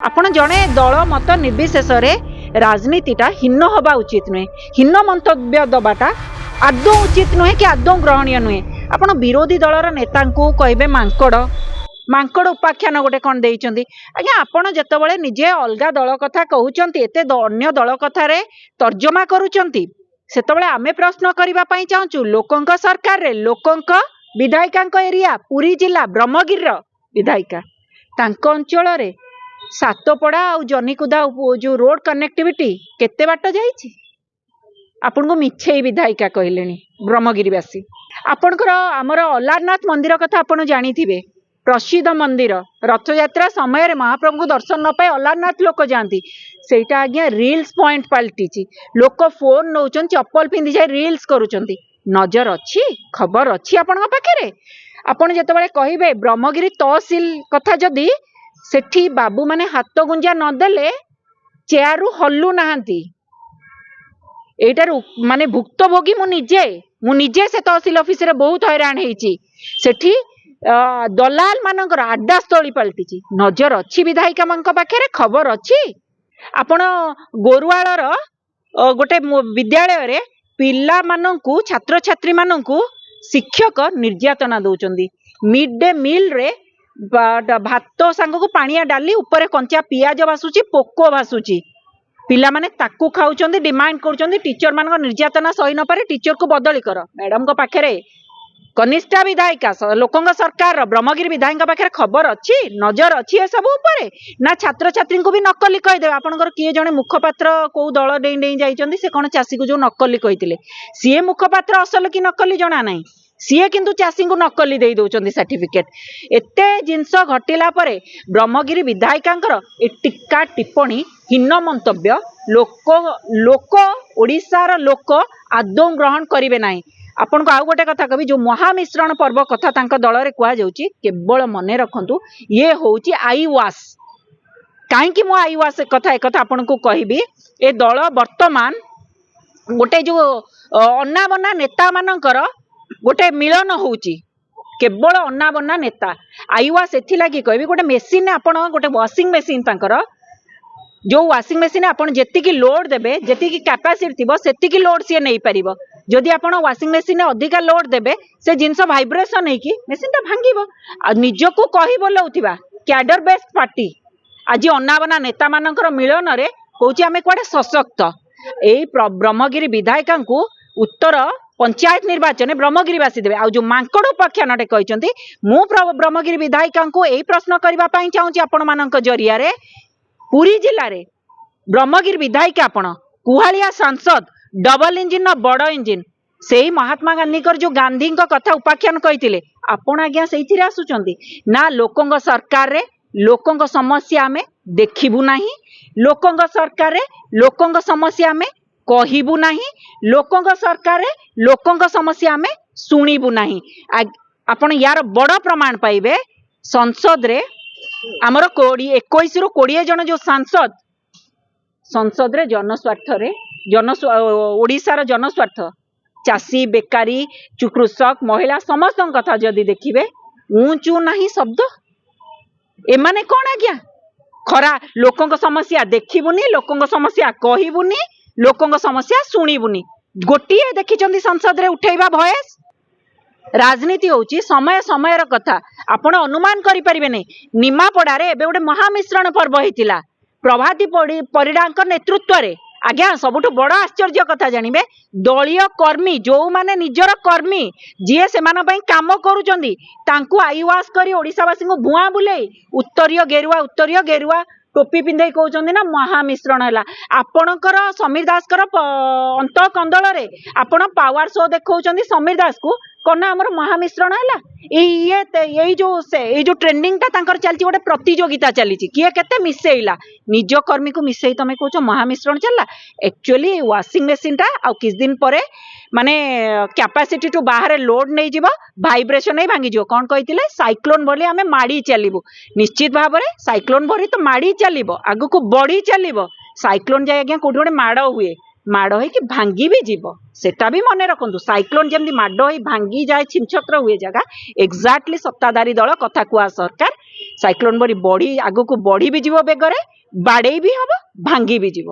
आपण जड़े दल मत निर्विशेष राजनीतिटा हीन हवा उचित नुहे, हीन मंतव्य दबाटा आदौ उचित नुहे कि आदौ ग्रहणीय नुहे। आपण विरोधी दलर नेता कहे मांकड़ मांकड़ उपाख्यान गोटे कौन देइचंदी आज्ञा। आपण जेतबेले निजे अलगा दल कथा कहउचंती एते अन्य दल कथारे तर्जमा करूचंती सेतबेले आमे प्रश्न करबा पई चाहूचु लोकंक सरकार रे लोकंक विधायिकांक एरिया पुरी जिला ब्रह्मगिर विधायिका तांको अंचल रे सातपड़ा आ जनीकुदा जो रोड कनेक्टिविटी केते बाट जाइछि आपन को मिछे विधायिका कहलेनी ब्रह्मगिरीवासी। आपनकर आमर अलारनाथ मंदिर कथा आपन जानिथिबे, प्रसिद्ध मंदिर रथ यात्रा समय महाप्रभु को दर्शन न पाए अलारनाथ लोक जाती सेटा आज्ञा रील्स पॉइंट पलटिछि। लोक फोन नौचन चप्पल पिंधि जाए रील्स करूचंती। नजर अच्छी खबर अच्छी आपण पाखे आपण जेतबेले कहिबे ब्रह्मगिरी तहसील कथा जदि सेठी बाबू माने हाथ गुंजा नदेले चेयर हल्लू नाहांती एटार माने भुक्तभोगी मु निजे से तहसील ऑफिस रे बहुत हैरान हेची। सेठी दलाल मानकर आड्डा स्थली पलटिची। नजर अच्छी विधायिका मानक पाखे खबर अच्छी। आपण गोरुआलर गोटे विद्यालय रे पिला मानकू छात्र छात्री मानकू शिक्षक निर्यातना दौचंदी। मिड डे मील रे भात सांग को पानिया डाली ऊपर कंचा पियाज भासुची पोको भासुची पिला माने ताकू खाउचंदी डिमांड करूचंदी टीचर मान निर्यातना सही न पारे टीचर को बदली कर। मैडम को पाखे कनिष्ठा विधायिका लोकंग सरकार ब्रह्मगिरी विधायक पाखे खबर अच्छी नजर अच्छी सब ऊपर ना छात्र छात्री को भी नकली कहीदेवे। आपनकर किए जने मुखपात्र को दल डेई डेई जाइचंदी से कोन चासी को जो नकली कहितिले सीए मुखपात्र असल कि नकली जना नाही सीए किंतु चासी को नकली दे दौचंदी सर्टिफिकेट। एते जिनस घटिला परे ब्रह्मगिरी विधायिकांकर ए टिक्का टिप्पणी हीन मंतव्य लोक ओडिशार लोक आदौ ग्रहण करिवे नाही। आपण को आउ गोटे कथा कवि जो महामिश्रण पर्व कथा तांका दल रे कुआ जाउची केवल मने रखंतु ये होउची आई वास। काहे मु आई वास कथा एक कथा आपण को कहबी ए दल वर्तमान गोटे जो अन्ना बन्ना नेता मानकर गोटे मिलन होउची केवल अन्ना बन्ना नेता आई वास एथि लागि कहबी गोटे मेसिन आपण गोटे वाशिंग मेसिन तांकर जो वाशिंग मेसिन आपण जेतिकी लोड देबे जेतिकी कैपेसिटी थिबो सेतिकी लोड से नहीं परिबो। जदि आपण वाशिंग मेसिन अधिका लोड देबे से जिनस वाइब्रेशन है कि मेसिन ता भांगीबो। आ निजको कहि बोलौथिबा कैडर बेस्ड पार्टी आज अन्नाबना नेता मानकर मिलन रे कहूची आमे कुआडे सशक्त। एई ब्रह्मगिरी विधायिका को उत्तर पंचायत निर्वाचन ब्रह्मगिरीवासी देवे। आ जो मांकड़ उपाख्यानटे कहते मु ब्रह्मगिरी विधायिका को यही प्रश्न करने चाहूँगी आपण मान जरिया रे पुरी जिले में ब्रह्मगिरी विधायिका आपण कुहालिया सांसद डबल इंजिन न बड़ इंजिन से महात्मा गांधी जो गांधी कथा उपाख्यान कहते आपण आज्ञा से आसुचंती ना लोकंग सरकार रे लोकंग समस्या आमे देखिबू नाही लोकंग सरकार रे लोकंग समस्या आमे कहबू नाही लोकंग सरकार रे लोकंग समस्या आमे शुणिबू नाही। आपण यार बड़ प्रमाण पाइबे संसद रे आमर 21 रु 20 जन जो सांसद संसद रे जनस्वार्थ रे ओडिशार जनस्वार्थ चाषी बेकारी कृषक महिला समस्त कथा जदि देखिबे ऊंचू नाही शब्द एमाने कौन आज्ञा खरा लोकंग समस्या देखिबुनी लोकंग समस्या कहबुनी लोकंग समस्या शुणिबुनी गोटिए देखिचंदी संसद रे उठेबा भयस। राजनीति होची समय समय कथा आपण अनुमान करि परिबे नै। निमापड़ा रे एबे गोटे महामिश्रण पर्व हेतिला प्रभाती परिडांक नेतृत्व रे आज्ञा सबुठु बड़ आश्चर्य कथा जानिबे दलीय कर्मी जो माने निजर कर्मी जीए सेमान पई काम करूचंदी तांकू आईवास करी ओडिसावासी को भुआ बुले उत्तरीय गेरुआ टोपी पिंधे कहते ना महामिश्रण है। आपणकर समीर दास अंत कंदल रे आपण पावर शो देखा समीर दास को कौन आमर महामिश्रण है ये जो ट्रेंडिंग टा चलती गोटे प्रतियोगिता चली किए केते मिसेइला निज कर्मी को मिसई तुम कह महामिश्रण चलला एक्चुअली वाशिंग मेसीन टा आ किस दिन पर माने कैपेसिटी टू बाहर लोड नहीं जीव वाइब्रेशन नहीं भांगी जीव कौन कही साइक्लोन भली आमे माड़ी चलू निश्चित भाव में साइक्लोन भरी तो माड़ी चलो आग को बढ़ी चलो साइक्लोन जाए आज्ञा कौटी गोटे माड़ हुए माड़ हो भांगी भी जीव सेटा भी मन रखु साइक्लोन जमी माड़ हो भांगी जाए छिमछत्र हुए जगह एक्जाक्टली सत्ताधारी दल कथा कुआ सरकार ସାଇକ୍ଲୋନ ପରି ବଢି ଆଗକୁ ବଢି ବି ଯିବ ବେଗରେ, ବାଡେଇ ବି ହବ, ଭାଙ୍ଗି ବି ଯିବ।